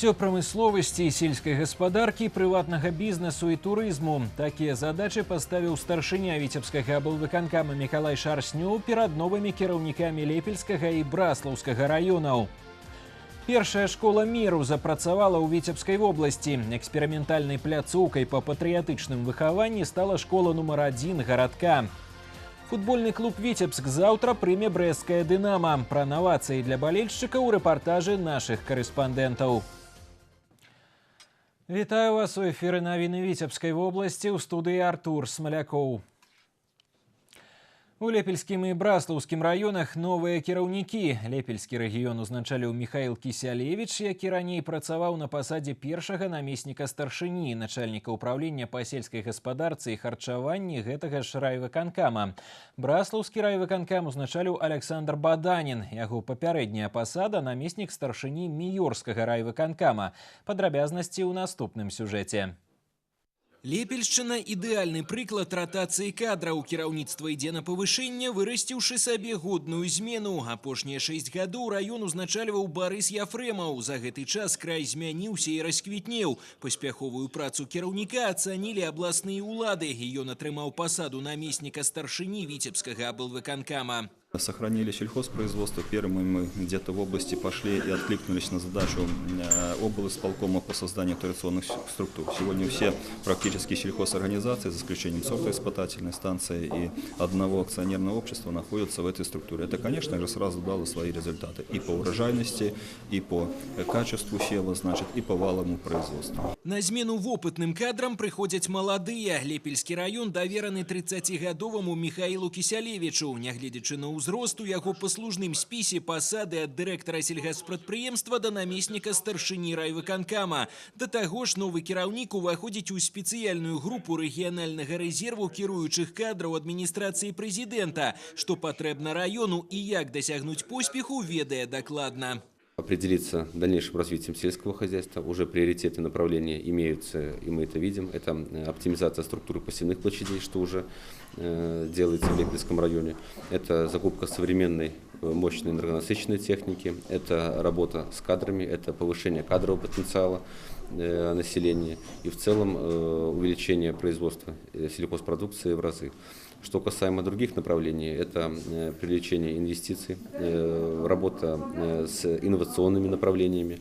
Развіццё прамысловасці і сельскай гаспадаркі, прыватнага бізнесу і турызму. Такія задачы паставіў старшыня віцебскага аблвыканкама Мікалай Шарснёў перад новымі кіраўнікамі Лепельскага і Браслаўскага раёнаў. Першая школа міру запрацавала ў Віцебскай вобласці. Эксперыментальнай пляцоўкай па патрыятычным выхаванні стала школа нумар 1 гарадка. Футбольны клуб «Витебск» заўтра прыме брэсцкае «Дынамо». Пра навацыі для балельшчыкаў у рэпартажы нашых карэспандэнтаў. Вітаю вас у эфіры навіны Віцебскай вобласці, ў студыі Артур Смалякоў. У Лепельскім і Браслаўскім раёнах новыя кіраўнікі. Лепельскі рэгіён узначаліў Міхаіл Кісялевіч, які раней працаваў на пасадзе першага намесніка старшыні, начальніка ўправлення па сельскай гаспадарцы і харчаванні гэтага ж райвыканкама. Браслаўскі райвыканкам узначаліў Александр Баданін. Яго папярэдняя пасада – намеснік старшыні Міёрскага райвыканкама. Падрабязнасці ў наступным сюжэце. Лепельшчына – ідэальны прыклад ратацыі кадраў. Кіраўніцтва ідзе на павышэнне, вырасціўшы сабе годную змену. Апошнія 6 гадоў раён узначальваў Барыс Яфрэмаў. За гэты час край змяніўся і расквітнеў. Паспяховую працу кіраўніка ацанілі абласныя ўлады, і ён атрымаў пасаду намесніка старшыні Віцебскага аблвыканкама. Сохранили сельхозпроизводство. Первым мы где-то в области пошли и откликнулись на задачу облисполкома по созданию традиционных структур. Сегодня все практически сельхозорганизации, за исключением сортоиспытательной станции и одного акционерного общества, находятся в этой структуре. Это, конечно же, сразу дало свои результаты и по урожайности, и по качеству сева, значит, и по валовому производству. На змену вопытным кадрам приходят молодые. Лепельский район довераны 30-гадовому Михаилу Кісялевічу. Нягледзячы на ўзрост, у яго паслужным спісе пасады ад дырэктара сельгаспрадпрыемства да намесніка старшыні райвыканкама. Да таго ж новы кіраўнік уваходзіць у спецыяльную групу рэгіянальнага рэзерву кіруючых кадраў адміністрацыі прэзідэнта. Што патрэбна раёну і як дасягнуць поспеху, ведае дакладна. Определиться дальнейшим развитием сельского хозяйства. Уже приоритеты направления имеются, и мы это видим. Это оптимизация структуры посевных площадей, что уже делается в Лепельском районе. Это закупка современной, мощной энергонасыщенной техники. Это работа с кадрами, это повышение кадрового потенциала населения. И в целом увеличение производства сельхозпродукции в разы. Что касаемо других направлений, это привлечение инвестиций, работа с инновационными направлениями.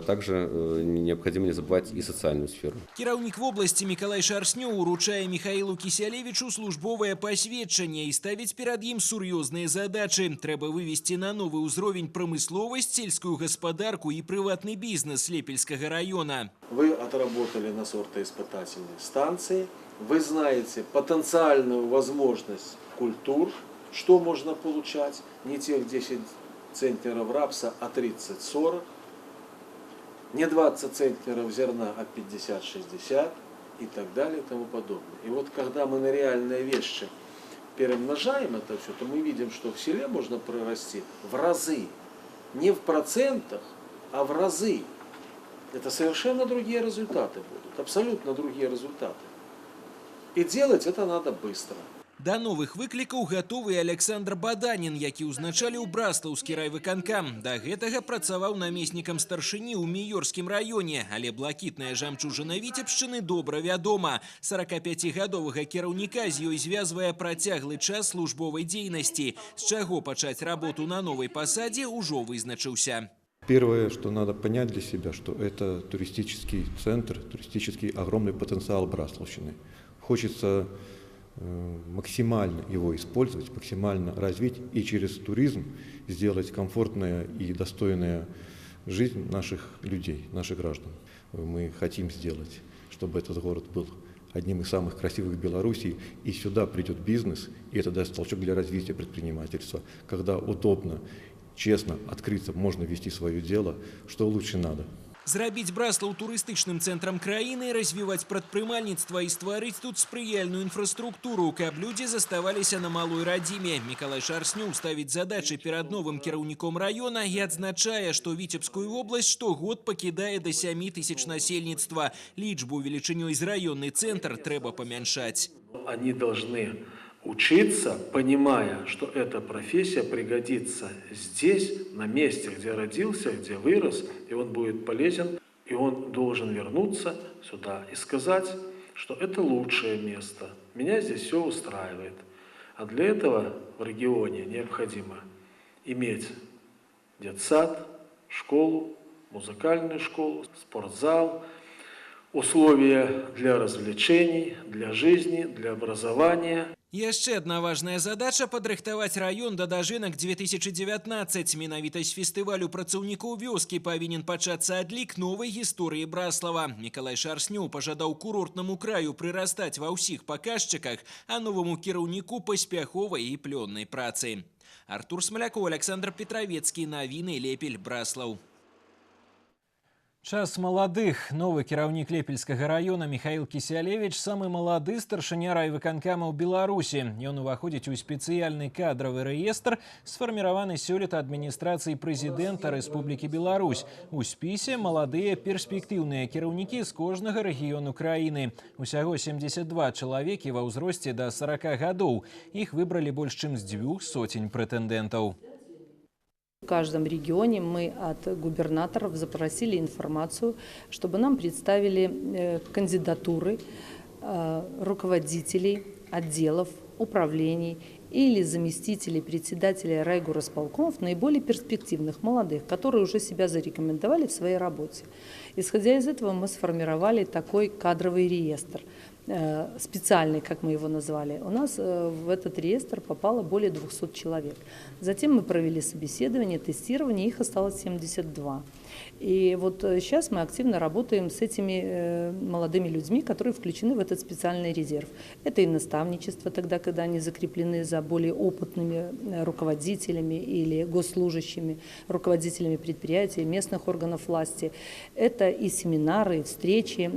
Также необходимо не забывать и социальную сферу. Кіраўнік вобласці Мікалай Шарснёў уручае Міхаілу Кісялевічу службовае пасведчанне і ставіць перад ім сур'ёзныя задачы. Трэба вывести на новы ўзровень прамысловасць, сельскую гаспадарку і прыватны бізнес Лепельскага района. Вы отработали на сортоиспытательной станции. Вы знаете потенциальную возможность культур, что можно получать, не тех 10 центнеров рапса, а 30-40, не 20 центнеров зерна, а 50-60 и так далее и тому подобное. И вот когда мы на реальные вещи перемножаем это все, то мы видим, что в селе можно прорасти в разы, не в процентах, а в разы. Это совершенно другие результаты будут, абсолютно другие результаты. И делать это надо быстро. Да новых выклікаў гатовы Александр Баданін, які ўзначаліў Браслаўскі райвыканкам. Да гэтага працаваў намеснікам старшыні ў Міёрскім раёне, але блакітная жамчужына Віцебшчыны добра вядома. 45-гадовага кіраўніка з ёй звязвае працяглы час службовай дзейнасці. З чаго пачаць работу на новой пасадзе, ужо вызначыўся. Первое, что надо понять для себя, что это туристический центр, туристический огромный потенциал Браславщины. Хочется максимально его использовать, максимально развить и через туризм сделать комфортную и достойную жизнь наших людей, наших граждан. Мы хотим сделать, чтобы этот город был одним из самых красивых в Беларуси, и сюда придет бизнес, и это даст толчок для развития предпринимательства. Когда удобно, честно, открыто можно вести свое дело, что лучше надо. Зрабіць Браслаў турыстычным цэнтрам краіны, развіваць прадпрымальніцтва і стварыць тут спрыяльную інфраструктуру, каб людзі заставаліся на малой радзіме. Мікалай Шарснёў ставіць задачы перад новым кіраўніком раёна і адзначае, што Віцебскую вобласць штогод пакідае да 7 тысяч насельніцтва. Лічбу велічынёй з раённы цэнтр трэба памяншаць. Они должны учиться, понимая, что эта профессия пригодится здесь, на месте, где родился, где вырос, и он будет полезен, и он должен вернуться сюда и сказать, что это лучшее место, меня здесь все устраивает. А для этого в регионе необходимо иметь детсад, школу, музыкальную школу, спортзал, условия для развлечений, для жизни, для образования. Яшчэ одна важная задача – падрыхтаваць раён да дажынак 2019. Менавіта з фестывалю працаўнікоў вёскі павінен пачацца адлік новай гісторыі Браслава. Мікалай Шарснёў пажадаў курортнаму краю прырастаць ва ўсіх паказчыках, а новаму кіраўніку паспяховай і плённай працы. Артур Смоляков, Александр Петровецкий. Навіны Лепель, Браслаў. Час маладых. Новы кіраўнік Лепельскага района Михаил Кисялевич – самы малады старшыня райвыканкама ў Беларусі. Ён уваходзіць у спецыяльны кадравы рэестр, сфарміраваны сёлета адміністрацыяй прэзідэнта Рэспублікі Беларусь. У спісе маладыя перспектыўныя кіраўнікі з кожнага рэгіёну краіны. Усяго 72 чалавекі ва ўзросце да 40 гадоў. Іх выбралі больш чым з 200 прэтэндэнтаў. В каждом регионе мы от губернаторов запросили информацию, чтобы нам представили кандидатуры руководителей отделов, управлений или заместителей председателей райгорисполкомов наиболее перспективных, молодых, которые уже себя зарекомендовали в своей работе. Исходя из этого мы сформировали такой кадровый реестр. Специальный, как мы его назвали. У нас в этот реестр попало более 200 человек. Затем мы провели собеседование, тестирование, их осталось 72. И вот сейчас мы активно работаем с этими молодыми людьми, которые включены в этот специальный резерв. Это и наставничество тогда, когда они закреплены за более опытными руководителями или госслужащими, руководителями предприятий, местных органов власти. Это и семинары, и встречи.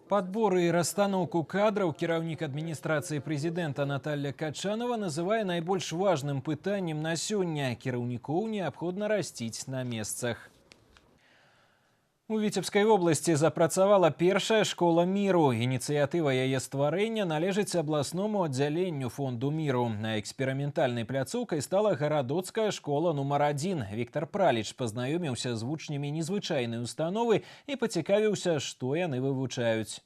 Подбор и расстановку кадраў кіраўнік адміністрацыі прэзідэнта Наталья Качанова называе найбольш важным пытаннем на сёння. Кіраўнікоў неабходна расціць на месцах. У Віцебскай обласці запрацавала першая школа міру. Ініцыятыва яе стварэння належыць абласному аддзяленню фонду міру. На эксперыментальнай пляцоўкай стала гарадоцкая школа нумар 1. Віктор Праліч пазнаёміўся з вучнямі незвычайнай установы і пацікавіўся, што яны вывучаюць.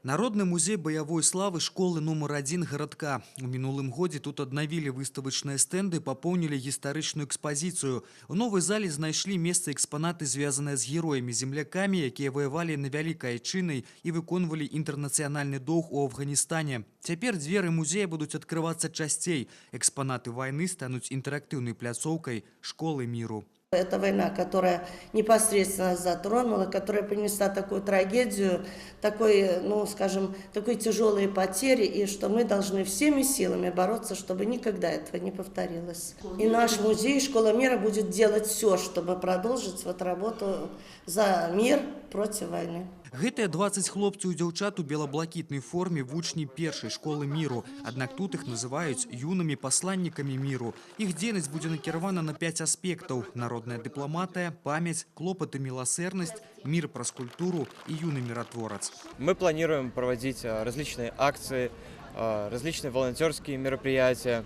Народный музей боевой славы школы номер 1 городка. У мінулым годзе тут аднавілі выставачныя стэнды, папоўнілі гістарычную экспазіцыю. У новой зале знайшлі месца экспанаты, звязаныя з героямі-землякамі, якія ваявалі на вялікай айчынай і выконвалі інтэрнацыянальны доўг у Афганістане. Цяпер дзверы музея будуць адкрывацца часцей. Экспанаты вайны стануць інтэрактыўнай пляцоўкай школы міру. Это война, которая непосредственно затронула, которая принесла такую трагедию, такой, ну, скажем, такой тяжелые потери, и что мы должны всеми силами бороться, чтобы никогда этого не повторилось. И наш музей «Школа мира» будет делать все, чтобы продолжить вот работу за мир против войны. Гэтыя 20 хлопцаў і дзяўчат у белаблакітнай форме вучні першай школы міру. Аднак тут іх называюць юнымі пасланнікамі міру. Іх дзейнасць будзе накіравана на 5 аспектаў: народная дыпламатыя, памяць, клопат и милосердность, мир праз культуру и юный миротворец. Мы планируем проводить различные акции, различные волонтерские мероприятия,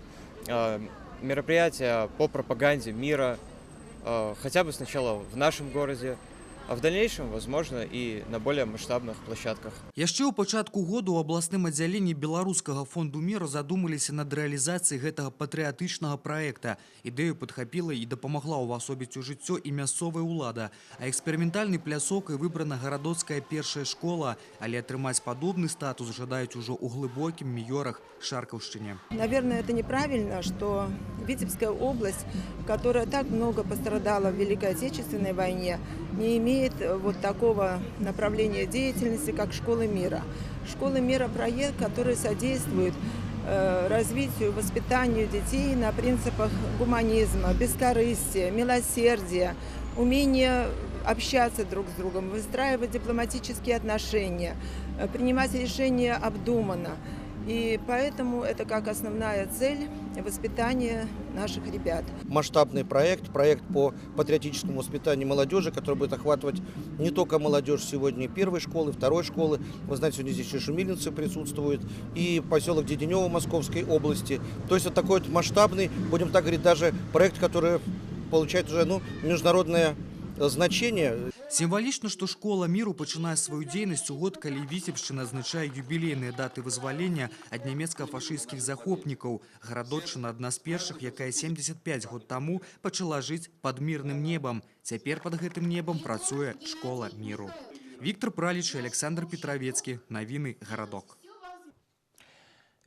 мероприятия по пропаганде мира, хотя бы сначала в нашем городе, а в дальнейшем, возможно, и на более масштабных площадках. Яшчэ ў пачатку году ў абласным аддзяленні Беларускага фонду міру задумаліся над рэалізацыяй гэтага патрыятычнага праекта. Ідэю падхапіла і дапамагла ўвасобіць у жыццё і мясцовая ўлада. А эксперыментальнай пляцоўкай выбрана гарадоцкая першая школа, але атрымаць падобны статус жадаюць ужо ў глыбокім Міёрах, Шаркаўшчыне. Наверное, это неправильно, что Витебская область, которая так много пострадала в Великой Отечественной войне, не имеет вот такого направления деятельности, как «Школа мира». «Школа мира» – проект, который содействует развитию, воспитанию детей на принципах гуманизма, бескорыстия, милосердия, умения общаться друг с другом, выстраивать дипломатические отношения, принимать решения обдуманно. И поэтому это как основная цель воспитания наших ребят. Масштабный проект по патриотическому воспитанию молодежи, который будет охватывать не только молодежь сегодня первой школы, второй школы. Вы знаете, сегодня здесь еще шумилинцы присутствуют, и поселок Деденево Московской области. То есть вот такой вот масштабный, будем так говорить, даже проект, который получает уже международное значение. Сімвалічна, што школа міру пачынае сваю дзейнасць у год, калі Віцебшчына адзначае юбілейныя даты вызвалення ад нямецка-фашысцкіх захопнікаў. Гарадоччына адна з першых, якая 75 год таму пачала жыць пад мірным небам. Цяпер пад гэтым небам працуе школа міру. Віктор Праліч, Александр Петровецкі. Навіны гарадок.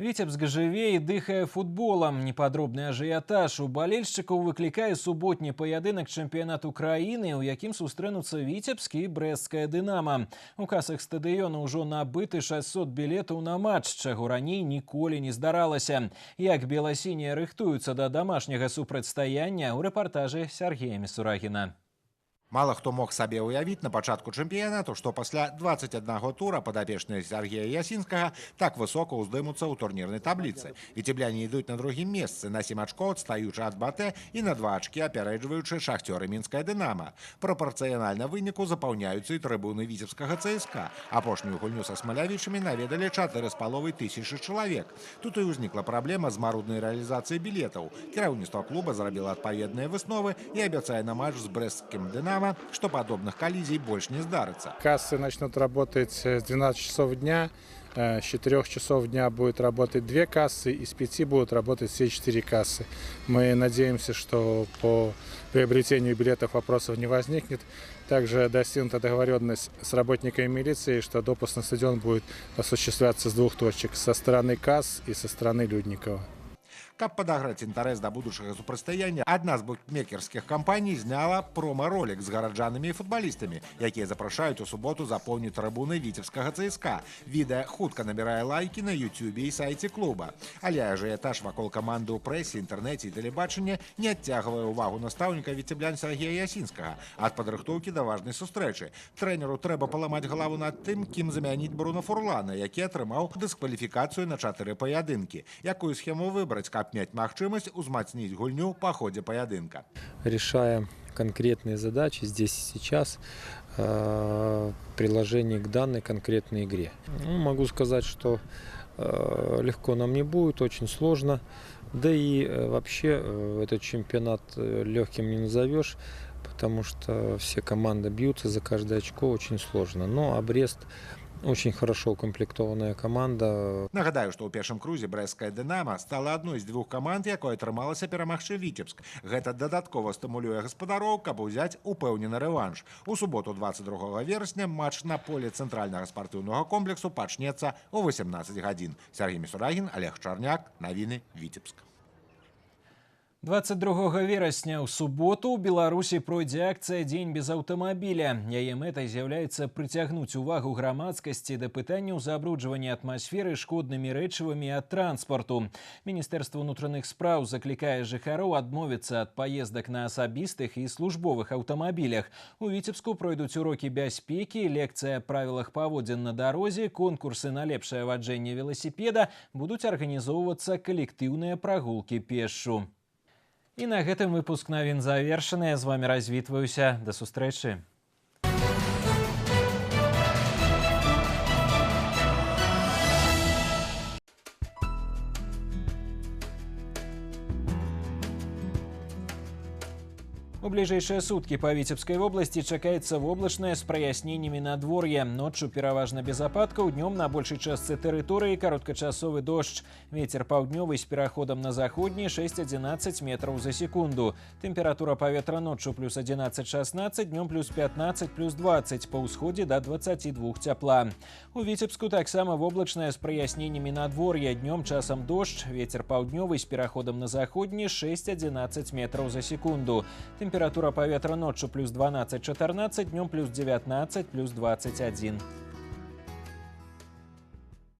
Віцебск жыве і дыхае футболам. Непадробны ажыятаж у балельшчыкаў выклікае суботні паядынак чэмпіянату краіны, у якім сустрэнуцца Віцебск і брэсцкая «Дынама». У касах стадыёна ўжо набыты 600 білетаў на матч, чаго раней ніколі не здаралася. Як беласінія рыхтуюцца да дамашняга супрацьстаяння, у рэпартажы Сергея Мисурагіна. Мало хто мог сабе ўявіць на пачатку чэмпіянату, што пасля 21 тура падапечныя Сергея Ясінскага так высока ўздымуцца ў турнірнай табліцы. Віцебляне ідуць на другім месцы, на 7 ачкоў адстаючы ад БАТЭ і на 2 ачкі апярэджваючы шахцёр і мінская «Дынама». Прапарцыянальна выніку запаўняюцца і трыбуны віцебскага ЦСКА. Апошнюю гульню са смалявічамі наведалі 4500 чалавек. Тут і ўзнікла праблема з маруднай рэалізацыяй білетаў. Кіраўніцтва клуба зрабіла адпаведныя высновы і абяцае на матч з брэсцкім «Дынама», что подобных коллизий больше не сдарится. Кассы начнут работать с 12 часов дня, с 4 часов дня будет работать 2 кассы, и с 5 будут работать все 4 кассы. Мы надеемся, что по приобретению билетов вопросов не возникнет. Также достигнута договоренность с работниками милиции, что допуск на стадион будет осуществляться с 2 точек, со стороны касс и со стороны Людникова. Каб падаграць інтарэс да будучага супрацьстаяння, адна з букмекерскіх кампаній зняла промо-ролик з гараджанамі і футбалістамі, якія запрашаюць у суботу запоўніць трыбуны віцебскага ЦСКА. Відэа хутка набірае лайкі на ютубе і сайце клуба. Але ажыятаж вакол каманды ў прэсе, інтэрнэце і тэлебачанні не адцягвае ўвагу настаўніка віцеблян Сергея Ясінскага ад падрыхтоўкі да важнай сустрэчы. Трэнеру трэба паламаць галаву над тым, кім замяніць Бруно Фурлана, які атрымаў дыскваліфікацыю на 4 паядынкі. Якую схему выбраць, каб мець магчымасць узмацніць гульню па ходзе паядынка. Решаем конкретные задачи здесь и сейчас, приложение к данной конкретной игре. Могу сказать, что легко нам не будет, очень сложно. Да и вообще этот чемпионат легким не назовешь, потому что все команды бьются за каждое очко, очень сложно. Но а Брест очень хорошо укомплектованная команда. Нагадаю, што ў першым крузе брэсцкая «Дынама» стала адной з 2 каманд, якой атрымалася перамагчы Віцебск. Гэта дадаткова стымулюе гаспадароў, каб узяць упэўнены рэванш. У суботу 22 верасня матч на поле цэнтральнага спартыўнага комплексу пачнецца ў 18 гадзін. Сергей Мисурагін, Олег Чарняк. Навіны Віцебск. 22 верасня ў суботу ў Беларусі пройдзе акцыя «Дзень без аўтамабіля». Яе мэтай з'яўляецца прыцягнуць увагу грамадскасці да пытанняў забруджвання атмасферы шкоднымі рэчывамі ад транспарту. Міністэрства ўнутраных спраў заклікае жыхароў адмовіцца ад паездак на асабістых і службовых аўтамабілях. У Віцебску пройдуць урокі бяспекі, лекцыя аб правілах паводзін на дарозе, конкурсы на лепшае ваджэнне веласіпеда, будуць арганізоўвацца калектыўныя прагулкі пешшу. І на гэтым выпуск навін завершаны. Я з вами развітваюся. Да сустрэчы. У ближайшие сутки по Витебской области чакаецца воблачнае з праясненнямі надвор'е. Ноччу пераважна без ападкаў, днём на большай частцы тэрыторыі кароткачасовы дождж. Ветер паўднёвы з пераходам на заходні 6-11 метров за секунду. Тэмпература паветра ноччу плюс 11-16, днём плюс 15, плюс 20, па ўсходзе до 22 цяпла. У Витебску таксама воблачнае з праясненнямі надвор'е, днём часам дождж, ветер паўднёвы з пераходам на заходні 6-11 метров за секунду. Температура паветра ночью плюс 12-14, днем плюс 19, плюс 21.